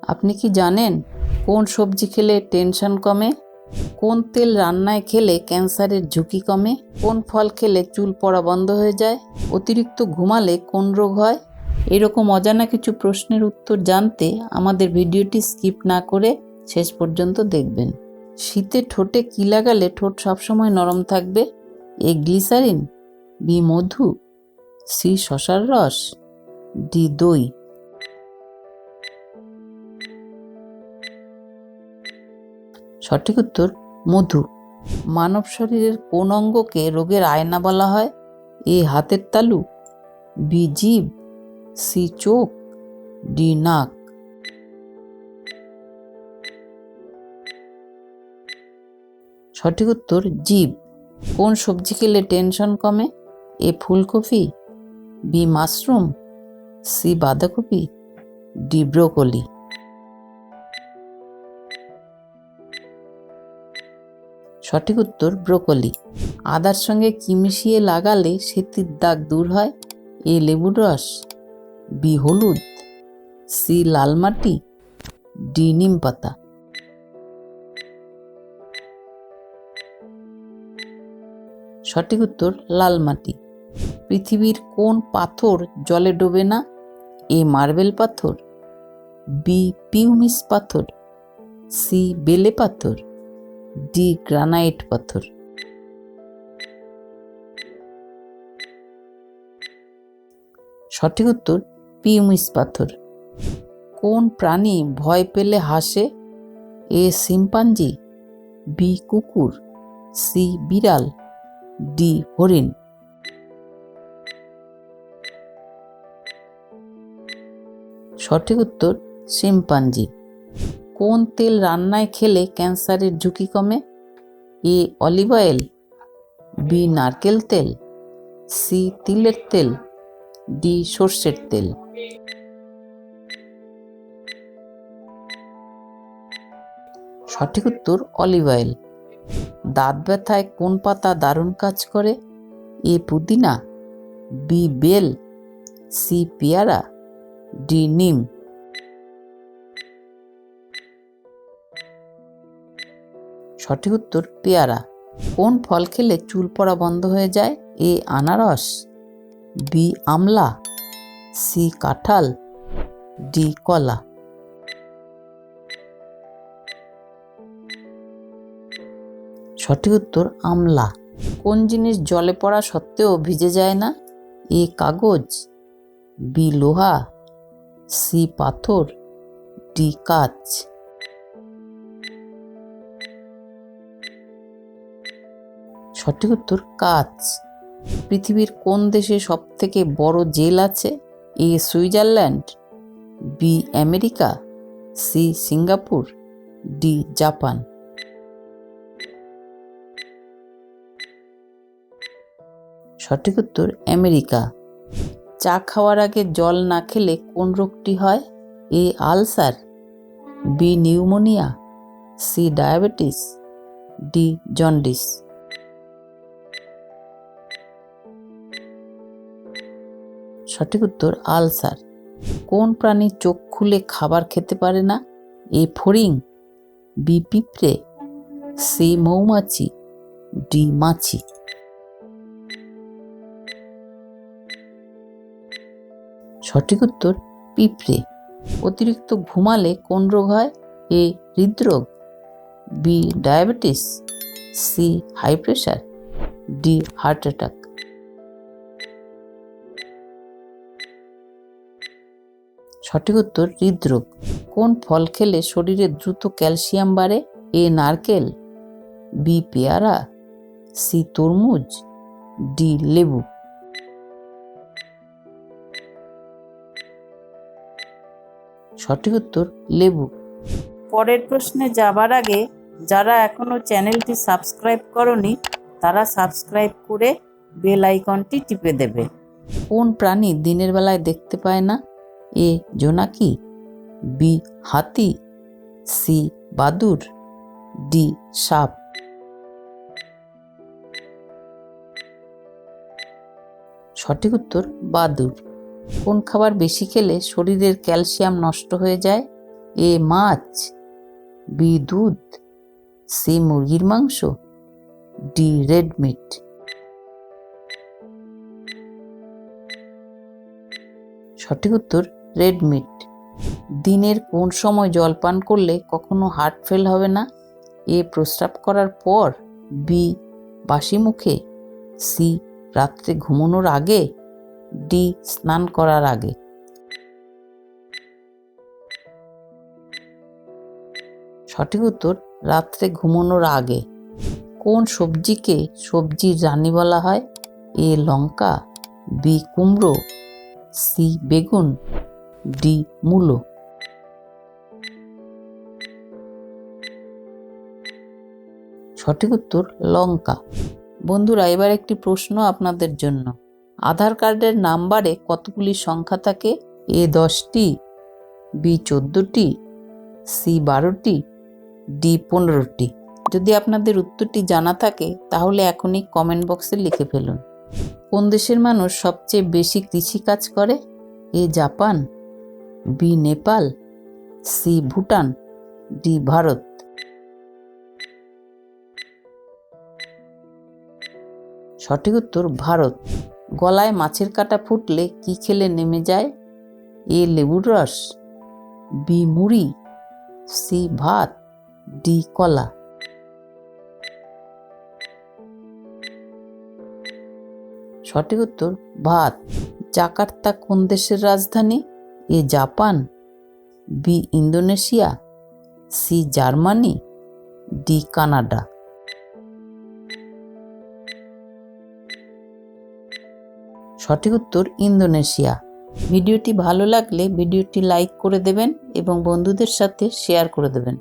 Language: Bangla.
আপনি কি জানেন কোন সবজি খেলে টেনশন কমে, কোন তেল রান্নায় খেলে ক্যান্সারের ঝুঁকি কমে, কোন ফল খেলে চুল পড়া বন্ধ হয়ে যায়, অতিরিক্ত ঘুমালে কোন রোগ হয়? এরকম অজানা কিছু প্রশ্নের উত্তর জানতে আমাদের ভিডিওটি স্কিপ না করে শেষ পর্যন্ত দেখবেন। শীতে ঠোঁটে কি লাগালে ঠোঁট সবসময় নরম থাকবে? এ গ্লিসারিন, বি মধু, সি শসার রস, ডি দই। সঠিক উত্তর মধু। মানব শরীরের কোন অঙ্গকে রোগের আয়না বলা হয়? এ হাতের তালু, বি জিভ, সি চোখ, ডি নাক। সঠিক উত্তর জিভ। কোন সবজি খেলে টেনশন কমে? এ ফুলকপি, বি মাশরুম, সি বাঁধাকপি, ডি ব্রোকলি। সঠিক উত্তর ব্রোকলি। আদার সঙ্গে কি মিশিয়ে লাগালে সেতির দাগ দূর হয়? এ লেবুর রস, বি হলুদ, সি লাল মাটি, ডি নিম পাতা। সঠিক উত্তর লাল মাটি। পৃথিবীর কোন পাথর জলে ডোবে না? এ মার্বেল পাথর, বি পিউমিস পাথর, সি বেলে পাথর, ডি গ্রানাইট পাথর। সঠিক উত্তর পিউমিস পাথর। কোন প্রাণী ভয় পেলে হাসে? এ শিম্পাঞ্জি, বি কুকুর, সি বিড়াল, ডি হরিণ। সঠিক উত্তর শিম্পাঞ্জি। কোন তেল রান্নায় খেলে ক্যান্সারের ঝুঁকি কমে? এ অলিভ অয়েল, বি নারকেল তেল, সি তিলের তেল, ডি সর্ষের তেল। সঠিক উত্তর অলিভ অয়েল। দাঁত ব্যথায় কোন পাতা দারুণ কাজ করে? এ পুদিনা, বি বেল, সি পেয়ারা, ডি নিম। সঠিক উত্তর পেয়ারা। কোন ফল খেলে চুল পড়া বন্ধ হয়ে যায়? এ আনারস, বি আমলা, সি কাঁঠাল, ডি কলা। সঠিক উত্তর আমলা। কোন জিনিস জলে পড়া সত্ত্বেও ভিজে যায় না? এ কাগজ, বি লোহা, সি পাথর, ডি কাঁচ। সঠিক উত্তর কাঁচ। পৃথিবীর কোন দেশে সবথেকে বড় জেল আছে? A Switzerland, B America, C Singapore, D Japan. সঠিক উত্তর আমেরিকা। চা খাওয়ার আগে জল না খেলে কোন রোগটি হয়? A ulcer, B pneumonia, C diabetes, D jaundice. সঠিক উত্তর আলসার। কোন প্রাণী চোখ খুলে খাবার খেতে পারে না? এ ফড়িং, বি পিঁপড়ে, সি মৌমাছি, ডি মাছি। সঠিক উত্তর পিঁপড়ে। অতিরিক্ত ঘুমালে কোন রোগ হয়? এ হৃদরোগ, B diabetes, C high pressure, D heart attack. সঠিক উত্তর হৃদরোগ। কোন ফল খেলে শরীরে দ্রুত ক্যালসিয়াম বাড়ে? এ নারকেল, বি পেয়ারা, সি তরমুজ, ডি লেবু। সঠিক উত্তর লেবু। পরের প্রশ্নে যাবার আগে যারা এখনো চ্যানেলটি সাবস্ক্রাইব করনি তারা সাবস্ক্রাইব করে বেল আইকনটি টিপে দেবে। কোন প্রাণী দিনের বেলায় দেখতে পায় না? এ জোনাকি, বি হাতি, সি বাদুড়, ডি সাপ। সঠিক উত্তর বাদুড়। কোন খাবার বেশি খেলে শরীরের ক্যালসিয়াম নষ্ট হয়ে যায়? এ মাছ, বি দুধ, সি মুরগির মাংস, ডি রেড মিট। সঠিক উত্তর রেড মিট। দিনের কোন সময় জল পান করলে কখনো হার্ট ফেল হবে না? এ প্রস্রাব করার পর, বি বাসি মুখে, সি রাত্রে ঘুমানোর আগে, ডি স্নান করার আগে। সঠিক উত্তর রাত্রে ঘুমানোর আগে। কোন সবজিকে সবজির রানী বলা হয়? এ লঙ্কা, বি কুমড়ো, সি বেগুন, ডি মূলো। সঠিক উত্তর লঙ্কা। বন্ধুরা, এবার একটি প্রশ্ন আপনাদের জন্য। আধার কার্ডের নাম্বারে কতগুলি সংখ্যা থাকে? এ 10টি, বি 14টি, সি 12টি, ডি 15টি। যদি আপনাদের উত্তরটি জানা থাকে তাহলে এখনই কমেন্ট বক্সে লিখে ফেলুন। কোন দেশের মানুষ সবচেয়ে বেশি কৃষিকাজ করে? A Japan, B Nepal, C Bhutan, D Bharat. সঠিক উত্তর ভারত। গলায় মাছের কাঁটা ফুটলে কি খেলে নেমে যায়? এ লেবুর রস, বি মুড়ি, সি ভাত, ডি কলা। সঠিক উত্তর ভাত। জাকার্তা কোন দেশের রাজধানী? A Japan, B Indonesia, C Germany, D Canada. সঠিক উত্তর ইন্দোনেশিয়া। ভিডিওটি ভালো লাগলে ভিডিওটি লাইক করে দেবেন এবং বন্ধুদের সাথে শেয়ার করে দেবেন।